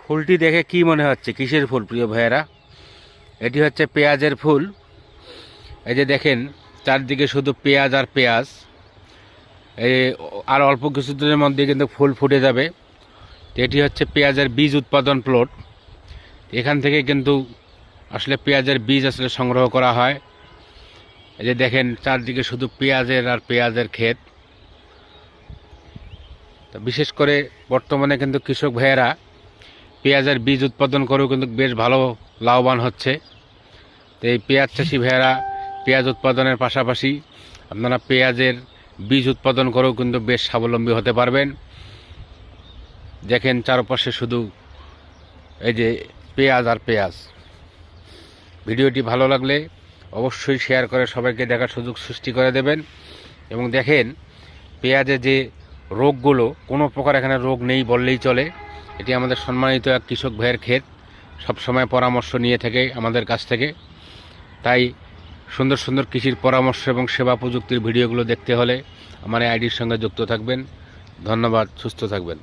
ফুলটি দেখে কি মনে হচ্ছে কিসের ফুল প্রিয় ভাইয়েরা? এটি হচ্ছে পেঁয়াজের ফুল। এই যে দেখেন চারদিকে শুধু পেঁয়াজ আর পেঁয়াজ। এই আর অল্প কিছুদিনের মধ্যে কিন্তু ফুল ফুটে যাবে। এটি হচ্ছে পেঁয়াজের বীজ উৎপাদন প্লট। এখান থেকে কিন্তু আসলে পেঁয়াজের বীজ আসলে সংগ্রহ করা হয়। এই যে দেখেন চারদিকে শুধু পেঁয়াজের আর পেঁয়াজের ক্ষেত। তো বিশেষ করে বর্তমানে কিন্তু কৃষক ভাইয়েরা পেঁয়াজের বীজ উৎপাদন করেও কিন্তু বেশ ভালো লাভবান হচ্ছে। তো এই পেঁয়াজ চাষি ভাইয়েরা পেঁয়াজ উৎপাদনের পাশাপাশি আপনারা পেঁয়াজের বীজ উৎপাদন করেও কিন্তু বেশ স্বাবলম্বী হতে পারবেন। দেখেন চারপাশে শুধু এই যে পেঁয়াজ আর পেঁয়াজ। ভিডিওটি ভালো লাগলে অবশ্যই শেয়ার করে সবাইকে দেখার সুযোগ সৃষ্টি করে দেবেন। এবং দেখেন পেঁয়াজে যে রোগগুলো, কোনো প্রকার এখানে রোগ নেই বললেই চলে। এটি আমাদের সম্মানিত এক কৃষক ভাইয়ের ক্ষেত, সবসময় পরামর্শ নিয়ে থাকে আমাদের কাছ থেকে। তাই সুন্দর সুন্দর কৃষির পরামর্শ এবং সেবা প্রযুক্তির ভিডিওগুলো দেখতে হলে আমার এই আইডির সঙ্গে যুক্ত থাকবেন। ধন্যবাদ, সুস্থ থাকবেন।